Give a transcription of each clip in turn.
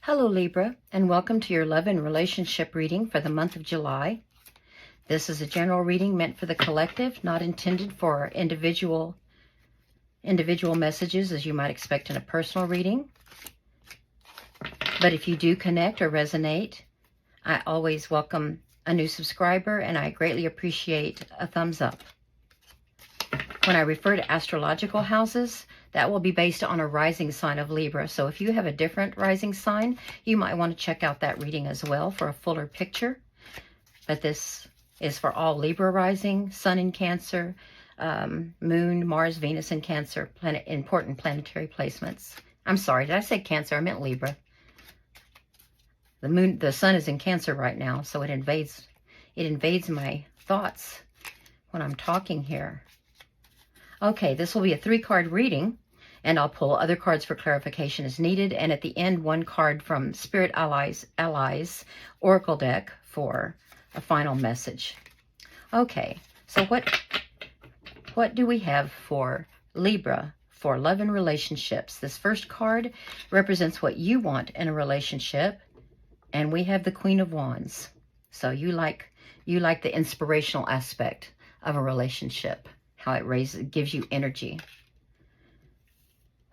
Hello Libra, and welcome to your love and relationship reading for the month of July. This is a general reading meant for the collective, not intended for individual messages as you might expect in a personal reading. But if you do connect or resonate, I always welcome a new subscriber, and I greatly appreciate a thumbs up. When I refer to astrological houses, that will be based on a rising sign of Libra. So if you have a different rising sign, you might want to check out that reading as well for a fuller picture. But this is for all Libra rising, Sun in Cancer, Moon, Mars, Venus in Cancer, important planetary placements. I'm sorry, did I say Cancer? I meant Libra. The Sun is in Cancer right now, so it invades my thoughts when I'm talking here. Okay, this will be a 3-card reading, and I'll pull other cards for clarification as needed. And at the end, 1 card from Spirit Allies Oracle deck for a final message. Okay, so what do we have for Libra for love and relationships? This first card represents what you want in a relationship, and we have the Queen of Wands. So you like the inspirational aspect of a relationship, how it gives you energy.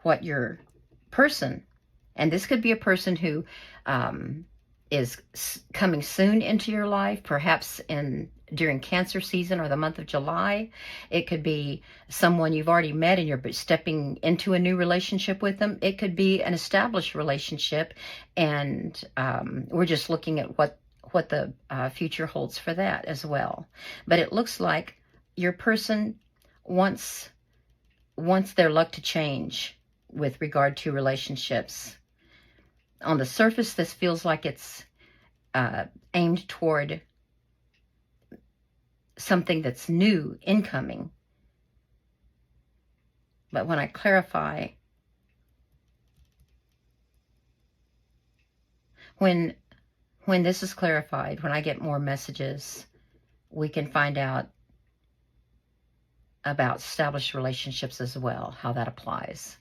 What your person, and this could be a person who is coming soon into your life, perhaps during Cancer season or the month of July. It could be someone you've already met and you're stepping into a new relationship with them. It could be an established relationship, and we're just looking at what the future holds for that as well. But it looks like your person wants their luck to change with regard to relationships. On the surface, this feels like it's aimed toward something that's new, incoming. But when I clarify, when this is clarified, when I get more messages, we can find out about established relationships as well, how that applies.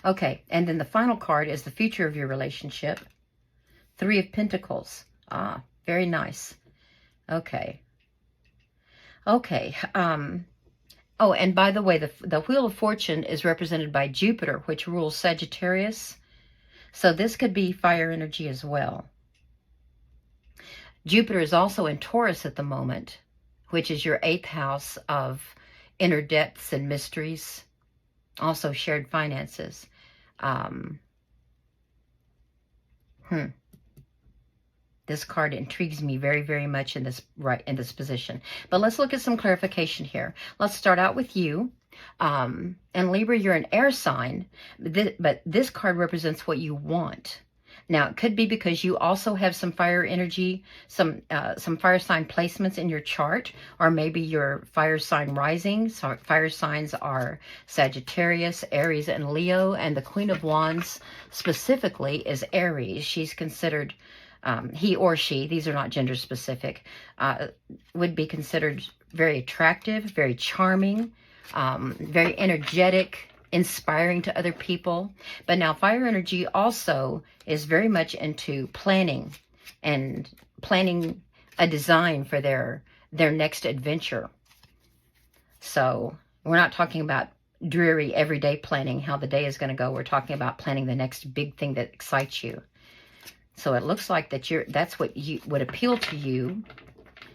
Okay, and then the final card is the future of your relationship. 3 of Pentacles. Ah, very nice. Okay. Okay. Oh, and by the way, the Wheel of Fortune is represented by Jupiter, which rules Sagittarius. So this could be fire energy as well. Jupiter is also in Taurus at the moment, which is your 8th house of inner depths and mysteries, also shared finances. This card intrigues me very, very much in this position. But let's look at some clarification here. Let's start out with you. And Libra, you're an air sign, but this card represents what you want. Now, it could be because you also have some fire energy, some fire sign placements in your chart, or maybe your fire sign rising. So fire signs are Sagittarius, Aries, and Leo, and the Queen of Wands specifically is Aries. She's considered, he or she, these are not gender specific, would be considered very attractive, very charming, very energetic, inspiring to other people. But now fire energy also is very much into planning and planning a design for their next adventure. So we're not talking about dreary everyday planning, how the day is going to go. We're talking about planning the next big thing that excites you. So it looks like that's what would appeal to you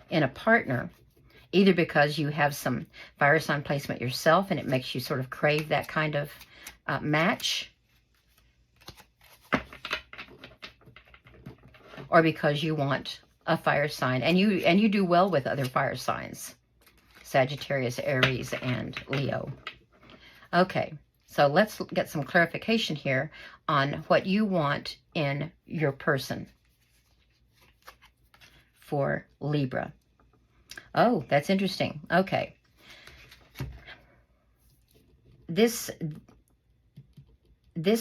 in a partner, either because you have some fire sign placement yourself and it makes you sort of crave that kind of match, or because you want a fire sign and you do well with other fire signs, Sagittarius, Aries, and Leo. Okay, so let's get some clarification here on what you want in your person for Libra. Oh, that's interesting. Okay. This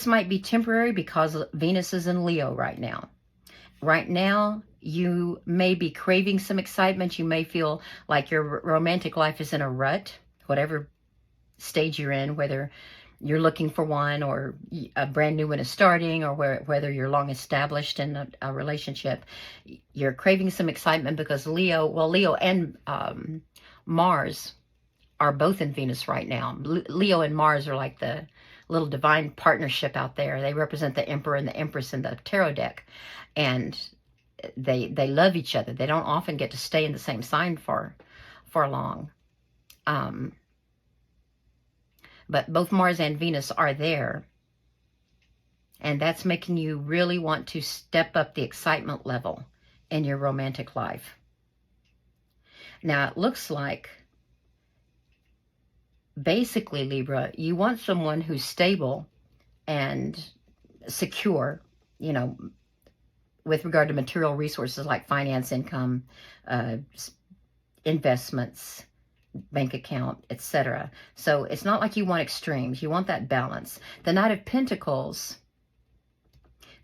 might be temporary because Venus is in Leo right now. Right now, you may be craving some excitement. You may feel like your romantic life is in a rut, whatever stage you're in, whether you're looking for one or a brand new one is starting, or whether you're long established in a relationship. You're craving some excitement because Leo and Mars are both in Venus right now. Leo and Mars are like the little divine partnership out there. They represent the Emperor and the Empress in the tarot deck. And they love each other. They don't often get to stay in the same sign for long. But both Mars and Venus are there. And that's making you really want to step up the excitement level in your romantic life. Now, it looks like, basically, Libra, you want someone who's stable and secure, you know, with regard to material resources like finance, income, investments, bank account, etc. So it's not like you want extremes. You want that balance. The Knight of Pentacles,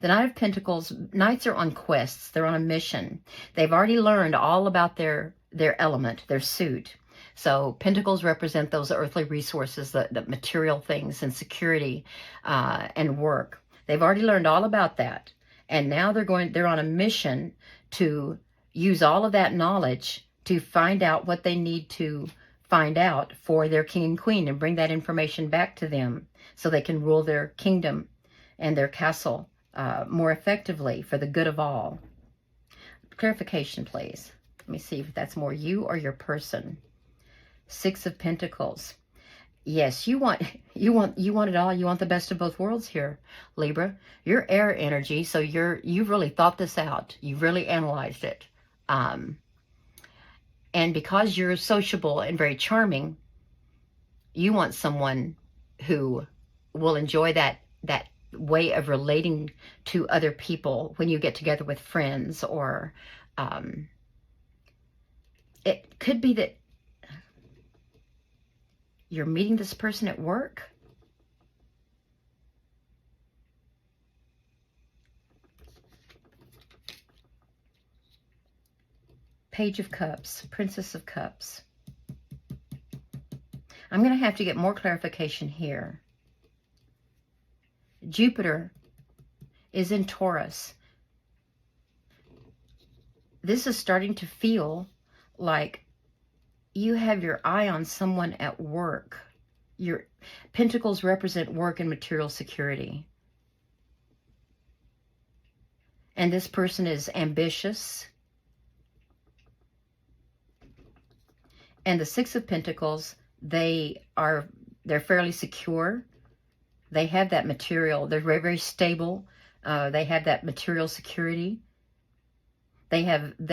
Knights are on quests. They're on a mission. They've already learned all about their element, their suit. So Pentacles represent those earthly resources, the material things and security and work. They've already learned all about that. And now they're on a mission to use all of that knowledge to find out what they need to find out for their king and queen, and bring that information back to them so they can rule their kingdom and their castle more effectively for the good of all. Clarification, please. Let me see if that's more you or your person. Six of Pentacles. Yes, you want it all. You want the best of both worlds here, Libra. You're air energy, so you've really thought this out. You've really analyzed it. And because you're sociable and very charming, you want someone who will enjoy that way of relating to other people when you get together with friends, or it could be that you're meeting this person at work. Page of Cups, Princess of Cups. I'm going to have to get more clarification here. Jupiter is in Taurus. This is starting to feel like you have your eye on someone at work. Your Pentacles represent work and material security. And this person is ambitious. And the Six of Pentacles, they're fairly secure. They have that material. They're very, very stable. They have that material security. They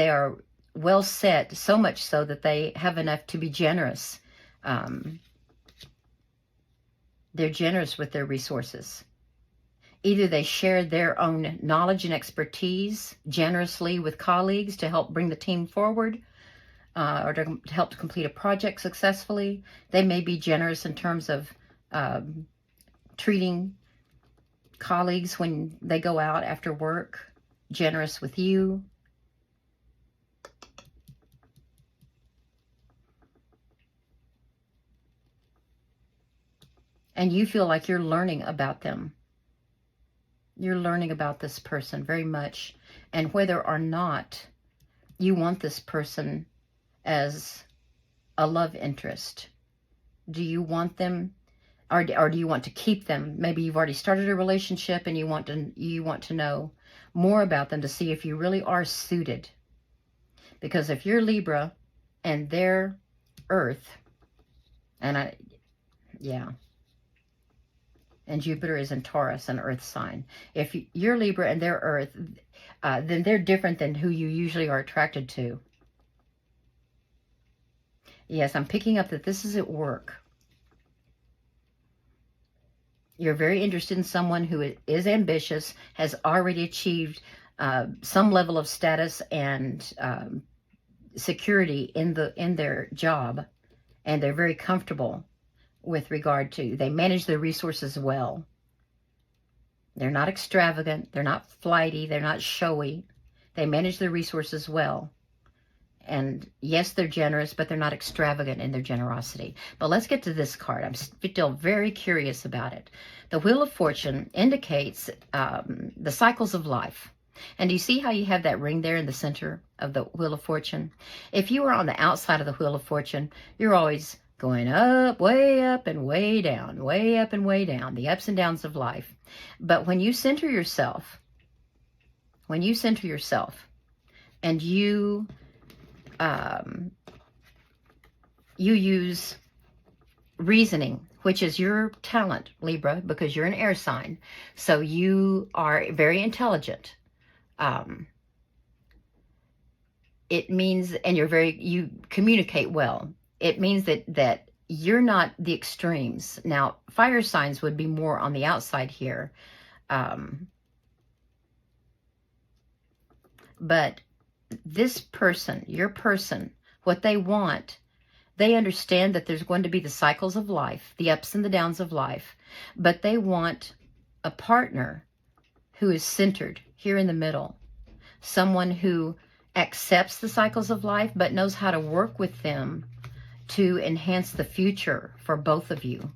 are well set, so much so that they have enough to be generous. They're generous with their resources. Either they share their own knowledge and expertise generously with colleagues to help bring the team forward, or to help to complete a project successfully. They may be generous in terms of treating colleagues when they go out after work, generous with you. And you feel like you're learning about them. You're learning about this person very much. And whether or not you want this person as a love interest, do you want them, or do you want to keep them? Maybe you've already started a relationship and you want to know more about them to see if you really are suited. Because if you're Libra and they're Earth, and Jupiter is in Taurus, an Earth sign. If you're Libra and they're Earth, then they're different than who you usually are attracted to. Yes, I'm picking up that this is at work. You're very interested in someone who is ambitious, has already achieved some level of status and security in their job, and they're very comfortable with regard to, they manage their resources well. They're not extravagant, they're not flighty, they're not showy. They manage their resources well. And yes, they're generous, but they're not extravagant in their generosity. But let's get to this card. I'm still very curious about it. The Wheel of Fortune indicates the cycles of life. And do you see how you have that ring there in the center of the Wheel of Fortune? If you are on the outside of the Wheel of Fortune, you're always going up and way down, way up and way down, the ups and downs of life. But when you center yourself, and you use reasoning, which is your talent, Libra, because you're an air sign, so you are very intelligent. It means, and you communicate well. It means that you're not the extremes. Now, fire signs would be more on the outside here. But this person, your person, what they want, they understand that there's going to be the cycles of life, the ups and the downs of life, but they want a partner who is centered here in the middle, someone who accepts the cycles of life but knows how to work with them to enhance the future for both of you.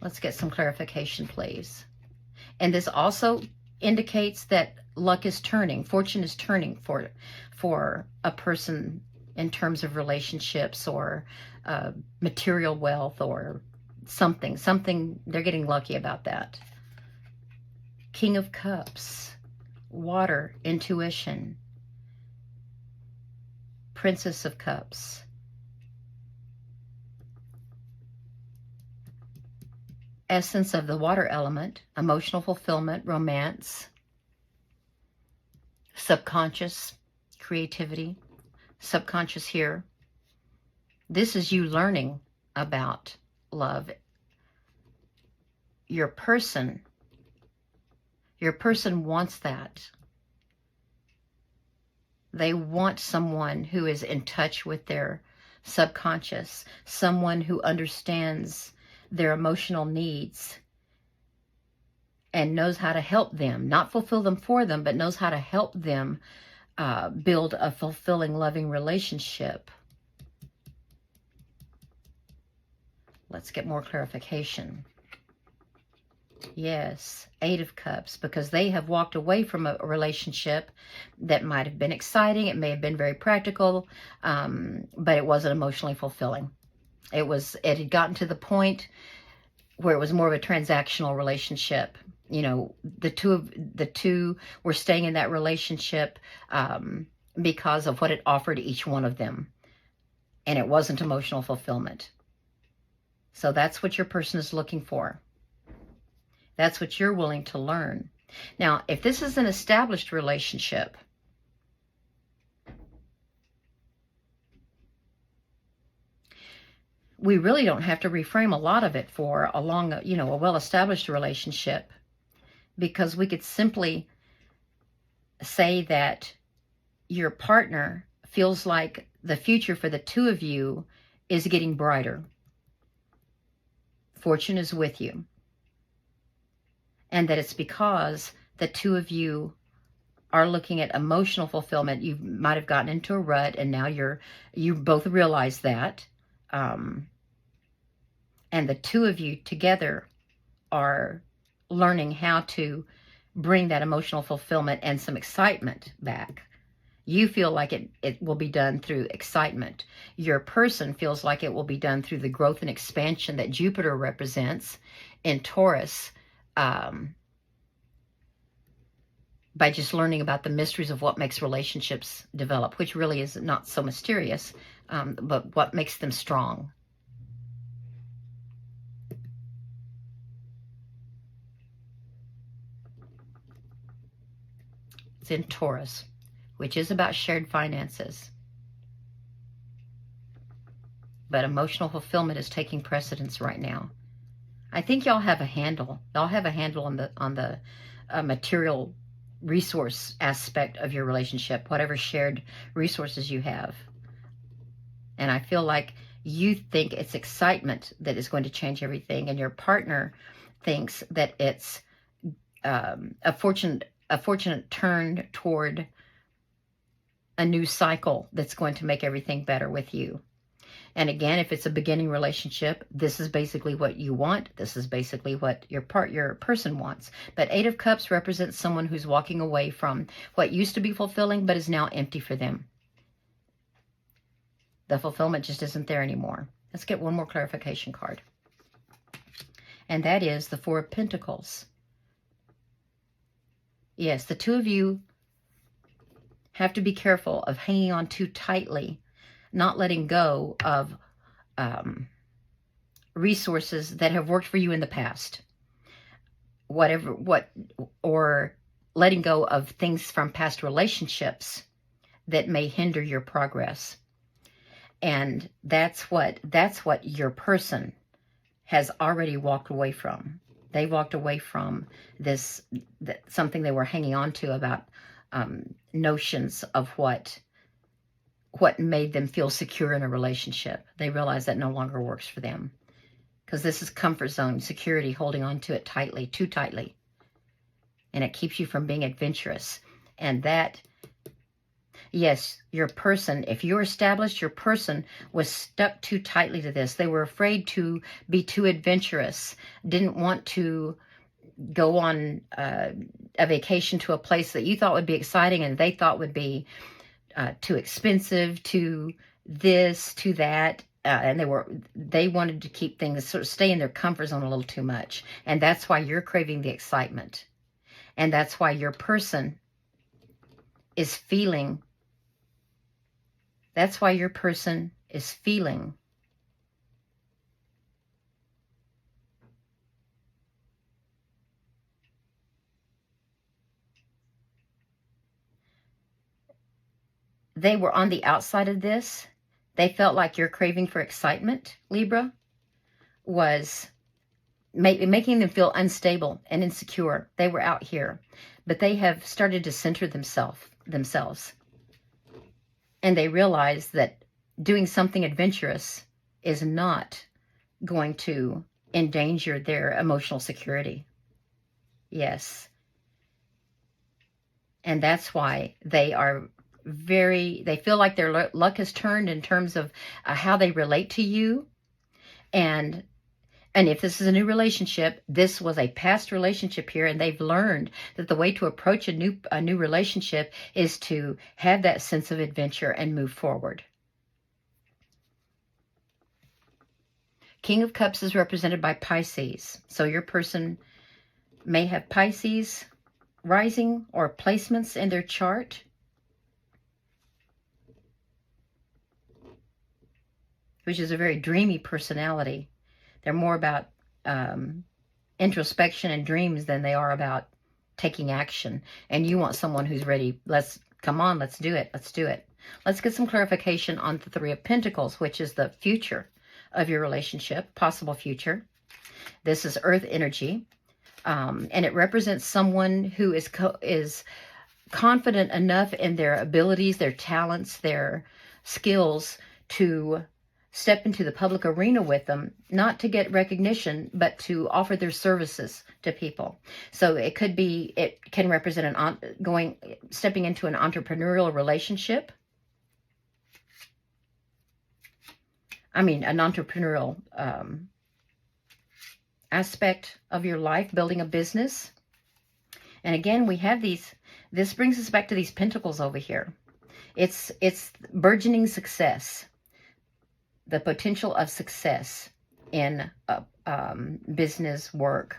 Let's get some clarification, please. And this also indicates that luck is turning, fortune is turning for a person in terms of relationships or material wealth or something. They're getting lucky about that. King of Cups, water, intuition. Princess of Cups. Essence of the water element, emotional fulfillment, romance, subconscious, creativity, subconscious here. This is you learning about love. Your person wants that. They want someone who is in touch with their subconscious, someone who understands their emotional needs and knows how to help them, not fulfill them for them, but knows how to help them build a fulfilling, loving relationship. Let's get more clarification. Yes, Eight of Cups, because they have walked away from a relationship that might have been exciting. It may have been very practical, but it wasn't emotionally fulfilling. It had gotten to the point where it was more of a transactional relationship. You know, the two were staying in that relationship because of what it offered each one of them, and it wasn't emotional fulfillment. So that's what your person is looking for. That's what you're willing to learn. Now, if this is an established relationship, we really don't have to reframe a lot of it for a well-established relationship, because we could simply say that your partner feels like the future for the two of you is getting brighter. Fortune is with you. And that it's because the two of you are looking at emotional fulfillment. You might have gotten into a rut, and now you both realize that. And the two of you together are learning how to bring that emotional fulfillment and some excitement back. You feel like it will be done through excitement. Your person feels like it will be done through the growth and expansion that Jupiter represents in Taurus, by just learning about the mysteries of what makes relationships develop, which really is not so mysterious, but what makes them strong. It's in Taurus, which is about shared finances. But emotional fulfillment is taking precedence right now. I think y'all have a handle. Y'all have a handle on the material resource aspect of your relationship, whatever shared resources you have. And I feel like you think it's excitement that is going to change everything, and your partner thinks that it's a fortunate turn toward a new cycle that's going to make everything better with you. And again, if it's a beginning relationship, this is basically what you want. This is basically what your person wants. But Eight of Cups represents someone who's walking away from what used to be fulfilling, but is now empty for them. The fulfillment just isn't there anymore. Let's get one more clarification card. And that is the Four of Pentacles. Yes, the two of you have to be careful of hanging on too tightly, not letting go of resources that have worked for you in the past. Or letting go of things from past relationships that may hinder your progress. And that's what your person has already walked away from. They walked away from something they were hanging on to about notions of what made them feel secure in a relationship. They realized that no longer works for them. Because this is comfort zone, security, holding on to it tightly, too tightly. And it keeps you from being adventurous. And that, yes, your person, if you're established, your person was stuck too tightly to this. They were afraid to be too adventurous, didn't want to go on a vacation to a place that you thought would be exciting and they thought would be too expensive, to this, to that. And they wanted to keep things, sort of stay in their comfort zone a little too much. And that's why you're craving the excitement. And that's why your person is feeling, they were on the outside of this. They felt like your craving for excitement, Libra, was making them feel unstable and insecure. They were out here, but they have started to center themselves. And they realize that doing something adventurous is not going to endanger their emotional security. Yes. And that's why they feel like their luck has turned in terms of how they relate to you. And if this is a new relationship, this was a past relationship here, and they've learned that the way to approach a new relationship is to have that sense of adventure and move forward. King of Cups is represented by Pisces. So your person may have Pisces rising or placements in their chart. Which is a very dreamy personality. They're more about introspection and dreams than they are about taking action. And you want someone who's ready. Come on, let's do it. Let's do it. Let's get some clarification on the Three of Pentacles, which is the future of your relationship, possible future. This is Earth energy. And it represents someone who is confident enough in their abilities, their talents, their skills to step into the public arena with them, not to get recognition, but to offer their services to people. So it can represent stepping into an entrepreneurial relationship. An entrepreneurial aspect of your life, building a business. And again, we have this brings us back to these pentacles over here. It's burgeoning success. The potential of success in business work.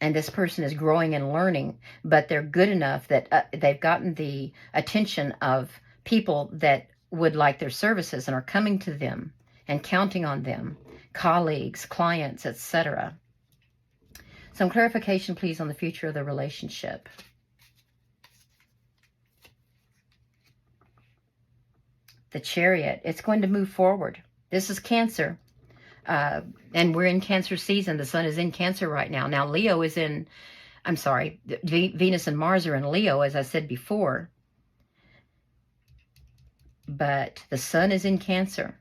And this person is growing and learning, but they're good enough that they've gotten the attention of people that would like their services and are coming to them and counting on them, colleagues, clients, etc. Some clarification, please, on the future of the relationship. The Chariot, it's going to move forward. This is Cancer. And we're in Cancer season. The sun is in Cancer right now. Now, Leo is in, Venus and Mars are in Leo, as I said before. But the sun is in Cancer.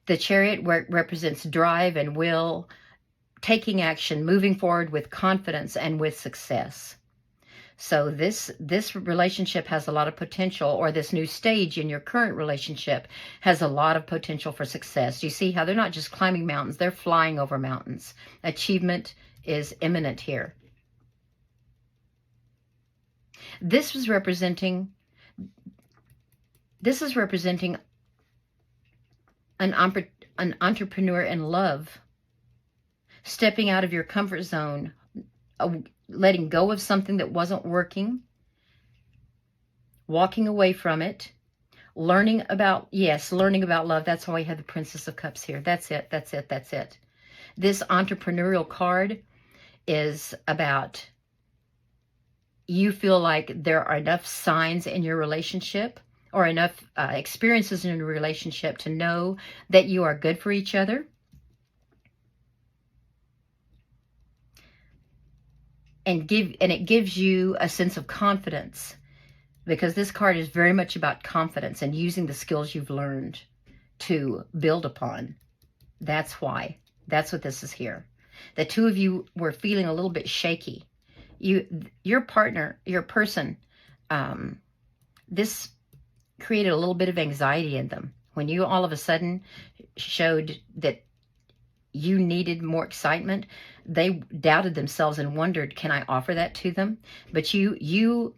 The Chariot represents drive and will, taking action, moving forward with confidence and with success. So this relationship has a lot of potential, or this new stage in your current relationship has a lot of potential for success. You see how they're not just climbing mountains, they're flying over mountains. Achievement is imminent here. This is representing an entrepreneur in love, stepping out of your comfort zone, letting go of something that wasn't working, walking away from it, learning about love. That's why we have the Princess of Cups here. That's it. This entrepreneurial card is about, you feel like there are enough signs in your relationship, or enough experiences in your relationship, to know that you are good for each other. And it gives you a sense of confidence, because this card is very much about confidence and using the skills you've learned to build upon. That's why. That's what this is here. The two of you were feeling a little bit shaky. Your partner, your person, this created a little bit of anxiety in them. When you all of a sudden showed that you needed more excitement, they doubted themselves and wondered, can I offer that to them? But you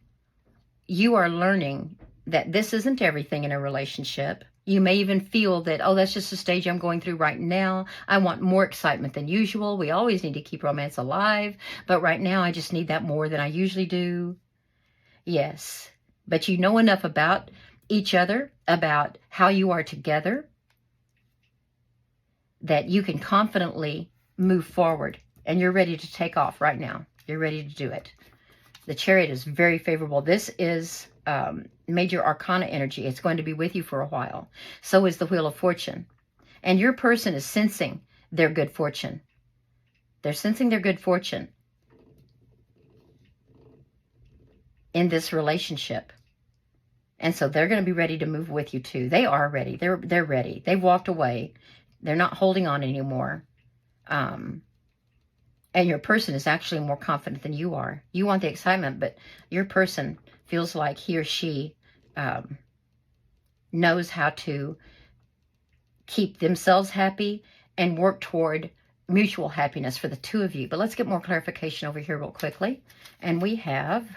are learning that this isn't everything in a relationship. You may even feel that, oh, that's just a stage I'm going through right now. I want more excitement than usual. We always need to keep romance alive, but right now I just need that more than I usually do. Yes, but you know enough about each other, about how you are together, that you can confidently move forward, and you're ready to take off right now. You're ready to do it. The Chariot is very favorable. This is major arcana energy. It's going to be with you for a while. So is the Wheel of Fortune. And your person is sensing their good fortune. They're sensing their good fortune in this relationship. And so they're going to be ready to move with you too. They are ready. They're ready. They've walked away. They're not holding on anymore. And your person is actually more confident than you are. You want the excitement, but your person feels like he or she knows how to keep themselves happy and work toward mutual happiness for the two of you. But let's get more clarification over here real quickly. And we have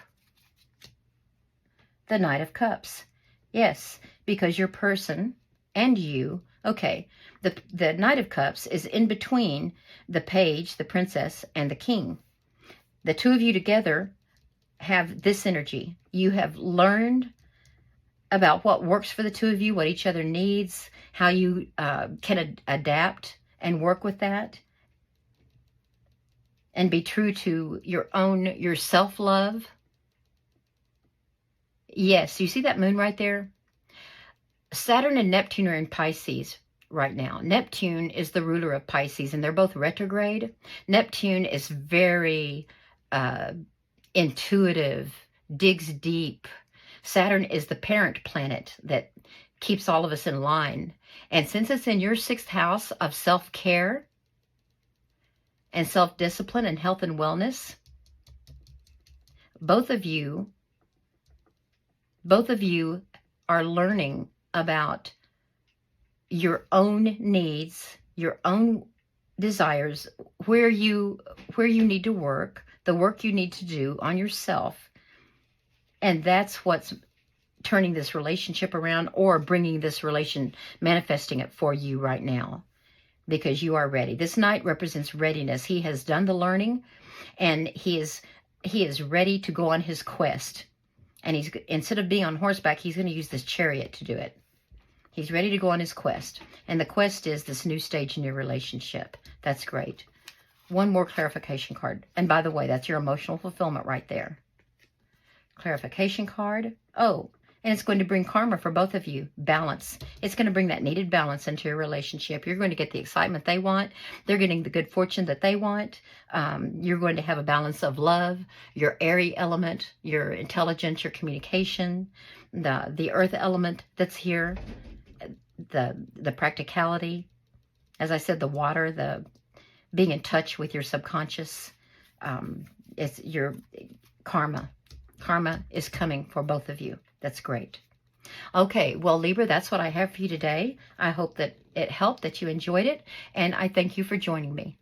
the Knight of Cups. Yes, because your person and you, okay, the Knight of Cups is in between the Page, the Princess, and the King. The two of you together have this energy. You have learned about what works for the two of you, what each other needs, how you can adapt and work with that, and be true to your self-love. Yes, you see that moon right there? Saturn and Neptune are in Pisces right now. Neptune is the ruler of Pisces, and they're both retrograde. Neptune is very intuitive, digs deep. Saturn is the parent planet that keeps all of us in line. And since it's in your 6th house of self-care and self-discipline and health and wellness, both of you are learning about your own needs, your own desires, where you need to work, the work you need to do on yourself. And that's what's turning this relationship around, or bringing this manifesting it for you right now, because you are ready. This Knight represents readiness. He has done the learning, and he is ready to go on his quest. And instead of being on horseback, he's going to use this Chariot to do it. He's ready to go on his quest. And the quest is this new stage in your relationship. That's great. One more clarification card. And by the way, that's your emotional fulfillment right there. Clarification card. Oh, and it's going to bring karma for both of you. Balance. It's going to bring that needed balance into your relationship. You're going to get the excitement they want. They're getting the good fortune that they want. You're going to have a balance of love, your airy element, your intelligence, your communication, the earth element that's here, the practicality. As I said, the water, the being in touch with your subconscious. It's your karma. Karma is coming for both of you. That's great. Okay, well, Libra, that's what I have for you today. I hope that it helped, that you enjoyed it, and I thank you for joining me.